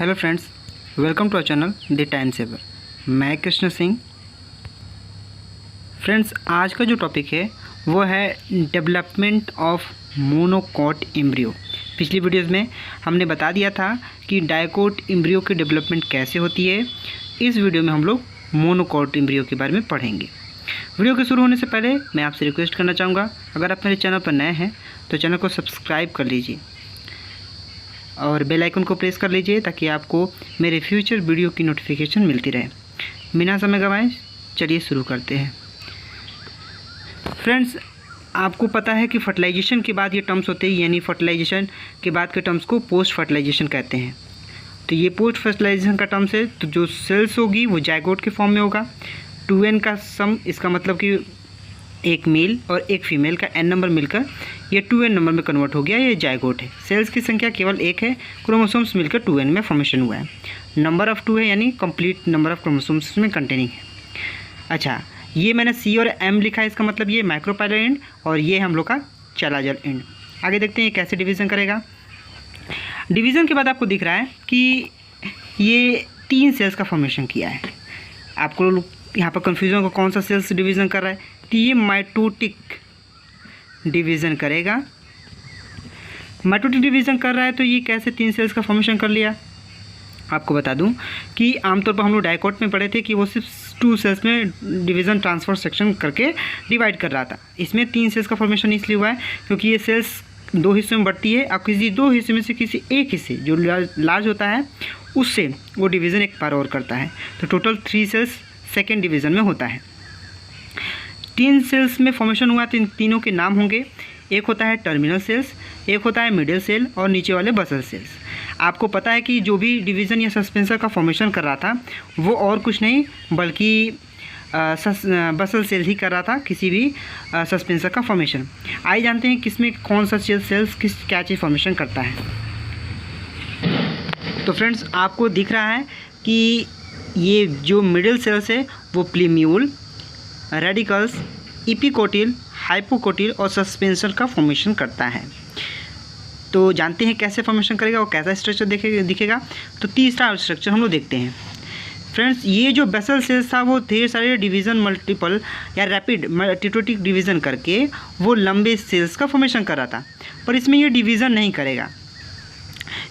Hello friends, welcome to our channel the time saver. मैं Krishna Singh. Friends, आज का जो टॉपिक है वो है डेवलपमेंट ऑफ मोनोकॉट एम्ब्रियो। पिछली वीडियोज़ में हमने बता दिया था कि डायकोट एम्ब्रियो की डेवलपमेंट कैसे होती है। इस वीडियो में हम लोग मोनोकॉट एम्ब्रियो के बारे में पढ़ेंगे। वीडियो के शुरू होने से पहले मैं आपसे रिक्वेस्ट करना चाहूँगा, अगर आप मेरे चैनल पर नए हैं तो चैनल को सब्सक्राइब कर लीजिए और बेल आइकन को प्रेस कर लीजिए ताकि आपको मेरे फ्यूचर वीडियो की नोटिफिकेशन मिलती रहे। बिना समय गंवाए चलिए शुरू करते हैं। फ्रेंड्स, आपको पता है कि फर्टिलाइजेशन के बाद ये टर्म्स होते हैं, यानी फर्टिलाइजेशन के बाद के टर्म्स को पोस्ट फर्टिलाइजेशन कहते हैं। तो ये पोस्ट फर्टिलाइजेशन का टर्म्स है, तो जो सेल्स होगी वो जाइगोट के फॉर्म में होगा। 2n का सम, इसका मतलब कि एक मेल और एक फीमेल का n नंबर मिलकर ये 2n नंबर में कन्वर्ट हो गया, ये जाइगोट है। सेल्स की संख्या केवल एक है, क्रोमोसोम्स मिलकर 2n में फॉर्मेशन हुआ है। नंबर ऑफ 2 है, यानी कंप्लीट नंबर ऑफ क्रोमोसोम्स में कंटेनिंग है। अच्छा, ये मैंने C और M लिखा है, इसका मतलब ये माइक्रोपाइलर एंड और ये हम लोग का चलाजल एंड। आगे देखते हैं कैसे डिवीज़न करेगा। डिवीज़न के बाद आपको दिख रहा है कि ये 3 सेल्स का फॉर्मेशन किया है। आपको यहाँ पर कन्फ्यूजन को कौन सा सेल्स डिवीज़न कर रहा है, तो ये माइटोटिक डिवीज़न करेगा। माइटोटिक डिवीज़न कर रहा है तो ये कैसे 3 सेल्स का फॉर्मेशन कर लिया। आपको बता दूं कि आमतौर पर हम लोग डायकोट में पढ़े थे कि वो सिर्फ 2 सेल्स में डिवीज़न ट्रांसफर सेक्शन करके डिवाइड कर रहा था। इसमें 3 सेल्स का फॉर्मेशन इसलिए हुआ है क्योंकि ये सेल्स 2 हिस्सों में बढ़ती है और किसी 2 हिस्से में से किसी एक हिस्से जो लार्ज होता है उससे वो डिवीज़न एक बार और करता है। तो टोटल 3 सेल्स सेकेंड डिवीज़न में होता है। 3 सेल्स में फॉर्मेशन हुआ तो इन तीनों के नाम होंगे। एक होता है टर्मिनल सेल्स, एक होता है मिडिल सेल और नीचे वाले बसल सेल्स। आपको पता है कि जो भी डिवीज़न या सस्पेंसर का फॉर्मेशन कर रहा था वो और कुछ नहीं बल्कि बसल सेल ही कर रहा था, किसी भी सस्पेंसर का फॉर्मेशन। आइए जानते हैं किसमें कौन सा सेल्स क्या चीज़ फॉर्मेशन करता है। तो फ्रेंड्स, आपको दिख रहा है कि ये जो मिडिल सेल्स है वो प्लीम्यूल, रेडिकल्स, इपिकोटिल, हाइपोकोटिल और सस्पेंसर का फॉर्मेशन करता है। तो जानते हैं कैसे फॉर्मेशन करेगा और कैसा स्ट्रक्चर दिखेगा। तो तीसरा स्ट्रक्चर हम लोग देखते हैं। फ्रेंड्स, ये जो बेसल सेल्स था वो ढेर सारे डिवीज़न मल्टीपल या रैपिड माइटोटिक डिवीज़न करके वो लंबे सेल्स का फॉर्मेशन कर रहा था, पर इसमें ये डिवीज़न नहीं करेगा।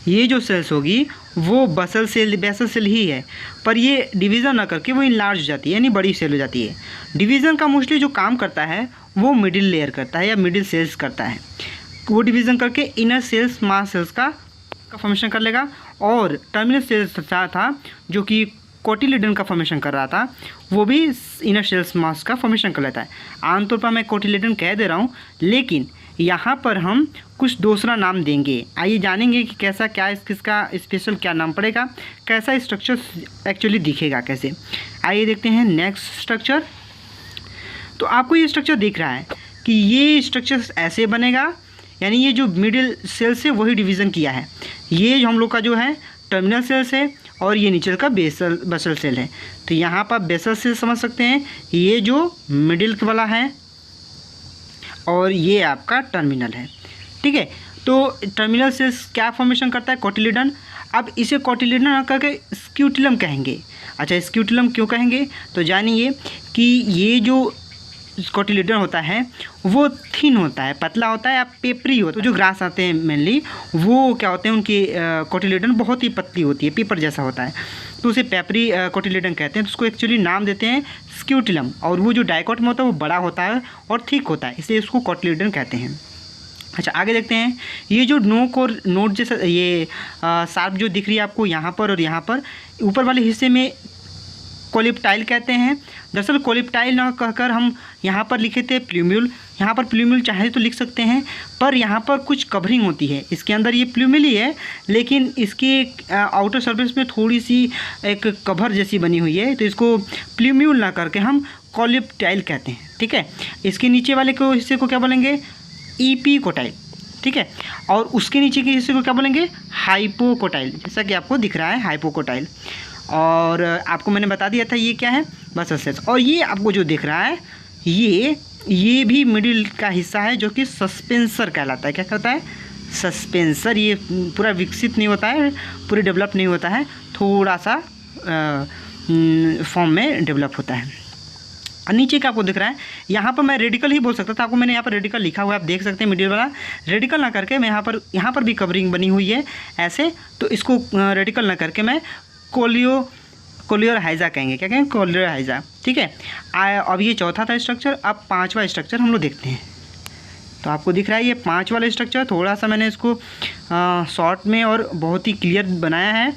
ये जो सेल्स होगी वो बेसल सेल ही है, पर ये डिवीज़न ना करके वो इनलार्ज हो जाती है, यानी बड़ी सेल हो जाती है। डिवीज़न का मोस्टली जो काम करता है वो मिडिल लेयर करता है या मिडिल सेल्स करता है। वो डिवीज़न करके इनर सेल्स मास सेल्स का फॉर्मेशन कर लेगा। और टर्मिनल सेल्स था जो कि कोटिलिडन का फॉर्मेशन कर रहा था, वो भी इनर सेल्स मास का फॉर्मेशन कर लेता है। आमतौर पर मैं कोटिलिडन कह दे रहा हूँ, लेकिन यहाँ पर हम कुछ दूसरा नाम देंगे। आइए जानेंगे कि कैसा क्या इसका स्पेशल क्या नाम पड़ेगा, कैसा स्ट्रक्चर एक्चुअली दिखेगा कैसे। आइए देखते हैं नेक्स्ट स्ट्रक्चर। तो आपको ये स्ट्रक्चर दिख रहा है कि ये स्ट्रक्चर ऐसे बनेगा, यानी ये जो मिडिल सेल्स है वही डिवीज़न किया है। ये जो हम लोग का जो है टर्मिनल सेल्स है और ये नीचे का बेसल सेल है। तो यहाँ पर बेसल सेल समझ सकते हैं, ये जो मिडिल वाला है और ये आपका टर्मिनल है। ठीक है, तो टर्मिनल सेल्स क्या फॉर्मेशन करता है, कोटिलिडन। अब इसे कोटिलिडन ना करके स्क्यूटिलम कहेंगे। अच्छा, स्क्यूटिलम क्यों कहेंगे, तो जानिए कि ये जो कोटिलिडन होता है वो थिन होता है, पतला होता है या पेपरी होता है। तो जो ग्रास आते हैं मेनली वो क्या होते हैं, उनकी कोटिलिडन बहुत ही पतली होती है, पेपर जैसा होता है, तो उसे पेपरी कोटिलिडन कहते हैं। तो उसको एक्चुअली नाम देते हैं स्क्यूटिलम। और वो जो डायकोट में होता है वो बड़ा होता है और थिक होता है, इसलिए उसको कोटिलिडन कहते हैं। अच्छा, आगे देखते हैं। ये जो नोक और नोट जैसा ये शार्प जो दिख रही है आपको यहाँ पर और यहाँ पर ऊपर वाले हिस्से में कोलिप्टाइल कहते हैं। दरअसल कोलिप्टाइल ना कहकर हम यहाँ पर लिखे थे प्ल्यूम्यूल। यहाँ पर प्ल्यूम्यूल चाहे तो लिख सकते हैं, पर यहाँ पर कुछ कवरिंग होती है। इसके अंदर ये प्ल्यूम्यूल ही है, लेकिन इसकी आउटर सरफेस में थोड़ी सी एक कवर जैसी बनी हुई है, तो इसको प्ल्यूम्यूल ना करके हम कोलिप्टाइल कहते हैं। ठीक है, इसके नीचे वाले को हिस्से को क्या बोलेंगे, इपिकोटाइल। ठीक है, और उसके नीचे के हिस्से को क्या बोलेंगे, हाइपोकोटाइल, जैसा कि आपको दिख रहा है हाइपोकोटाइल। और आपको मैंने बता दिया था ये क्या है, बसल सेल्स। और ये आपको जो दिख रहा है ये भी मिडिल का हिस्सा है जो कि सस्पेंसर कहलाता है। क्या कहता है, सस्पेंसर ये पूरा विकसित नहीं होता है, पूरे डेवलप नहीं होता है, थोड़ा सा फॉर्म में डेवलप होता है। और नीचे का आपको दिख रहा है, यहाँ पर मैं रेडिकल ही बोल सकता था, आपको मैंने यहाँ पर रेडिकल लिखा हुआ है, आप देख सकते हैं मिडिल वाला। रेडिकल ना करके मैं यहाँ पर भी कवरिंग बनी हुई है ऐसे, तो इसको रेडिकल ना करके मैं कोलियर हाइजा कहेंगे। क्या कहेंगे? कोलियर हाइजा। ठीक है। अब ये चौथा था स्ट्रक्चर, अब पाँचवा स्ट्रक्चर हम लोग देखते हैं। तो आपको दिख रहा है ये 5 वाला स्ट्रक्चर, थोड़ा सा मैंने इसको शॉर्ट में और बहुत ही क्लियर बनाया है।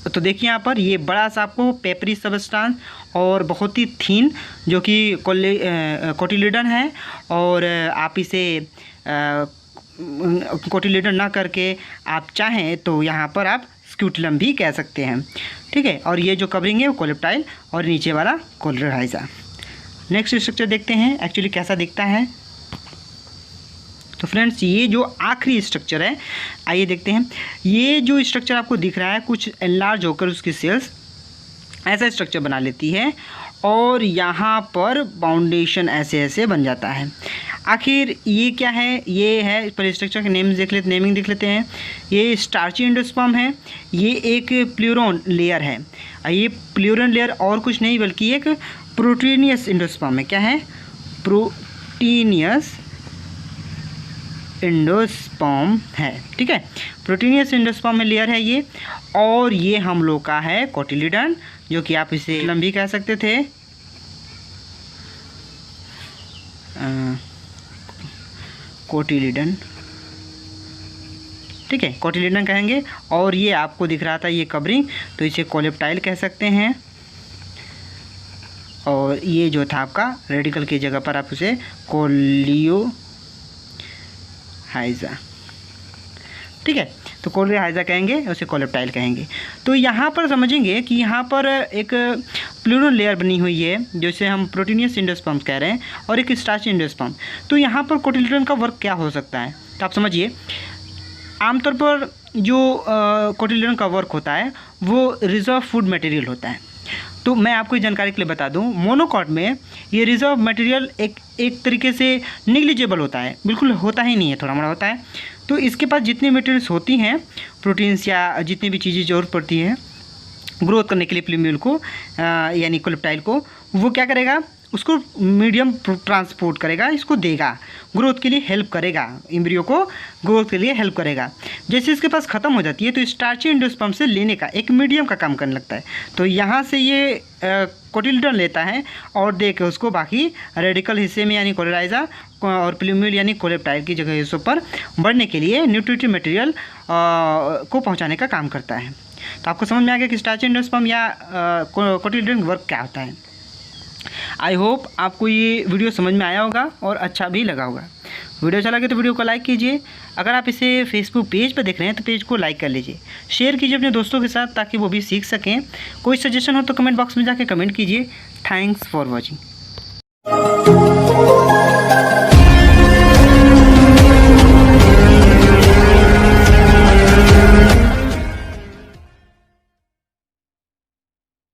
तो देखिए यहाँ पर ये बड़ा सा आपको पेपरी सबस्टांस और बहुत ही थीन जो कि कोटिलीडन है, और आप इसे कोटिलीडन ना करके आप चाहें तो यहाँ पर आप स्क्यूटलम भी कह सकते हैं। ठीक है। और ये जो कवरिंग है वो कोलेप्टाइल और नीचे वाला कोलियर हाइजा। नेक्स्ट स्ट्रक्चर देखते हैं एक्चुअली कैसा दिखता है। तो फ्रेंड्स ये जो आखिरी स्ट्रक्चर है, आइए देखते हैं। ये जो स्ट्रक्चर आपको दिख रहा है कुछ एनलार्ज होकर उसकी सेल्स ऐसा स्ट्रक्चर बना लेती है, और यहाँ पर बाउंडेशन ऐसे ऐसे बन जाता है। आखिर ये क्या है? ये है, पर स्ट्रक्चर के नेमिंग देख लेते हैं। ये स्टार्ची एंडोस्पर्म है, ये एक प्लूरॉन लेयर है। ये प्लूरॉन लेयर और कुछ नहीं बल्कि एक प्रोटीनियस एंडोस्पर्म है। क्या है? प्रोटीनियस एंडोस्पर्म है। ठीक है। प्रोटीनियस एंडोस्पर्म में लेयर है ये, और ये हम लोग का है कोटिलीडन, जो कि आप इसे लंबी कह सकते थे, कोटिलीडन। ठीक है, कोटिलीडन कहेंगे। और ये आपको दिख रहा था ये कवरिंग, तो इसे कोलेप्टाइल कह सकते हैं। और ये जो था आपका रेडिकल की जगह पर आप उसे कोलियो हाइजा। ठीक है। तो कोलियो हाइजा कहेंगे, उसे कोलेप्टाइल कहेंगे। तो यहाँ पर समझेंगे कि यहाँ पर एक प्लूरल लेयर बनी हुई है जैसे हम प्रोटीनियस एंडोस्पर्म कह रहे हैं, और एक स्टार्ची एंडोस्पर्म। तो यहाँ पर कोटिलीडन का वर्क क्या हो सकता है? तो आप समझिए, आमतौर पर जो कोटिलीडन का वर्क होता है वो रिजर्व फूड मटेरियल होता है। तो मैं आपको इस जानकारी के लिए बता दूं, मोनोकॉट में ये रिजर्व मटेरियल एक तरीके से निग्लिजिबल होता है, बिल्कुल होता ही नहीं है, थोड़ा मोड़ा होता है। तो इसके पास जितनी मटेरियल्स होती हैं, प्रोटीन्स या जितनी भी चीज़ें ज़रूरत पड़ती है ग्रोथ करने के लिए प्लूम्यूल को यानी कोलेप्टाइल को, वो क्या करेगा? उसको मीडियम ट्रांसपोर्ट करेगा, इसको देगा, ग्रोथ के लिए हेल्प करेगा, एम्ब्रियो को ग्रोथ के लिए हेल्प करेगा। जैसे इसके पास ख़त्म हो जाती है तो स्टार्ची एंडोस्पर्म से लेने का एक मीडियम का काम करने लगता है। तो यहाँ से ये कोटिलीडन लेता है और दे के उसको बाकी रेडिकल हिस्से में यानी कोलेराइजा और प्लूम्यूल यानी कोलेप्टाइल की जगह हिस्सों पर बढ़ने के लिए न्यूट्रिटिव मटेरियल को पहुँचाने का काम करता है। तो आपको समझ में आ गया कि स्टार्ची एंडोस्पर्म या कोटिलीडन वर्क क्या होता है। आई होप आपको ये वीडियो समझ में आया होगा और अच्छा भी लगा होगा। वीडियो अच्छा लगे तो वीडियो को लाइक कीजिए। अगर आप इसे फेसबुक पेज पर देख रहे हैं तो पेज को लाइक कर लीजिए, शेयर कीजिए अपने दोस्तों के साथ ताकि वो भी सीख सकें। कोई सजेशन हो तो कमेंट बॉक्स में जाके कमेंट कीजिए। Thanks for watching.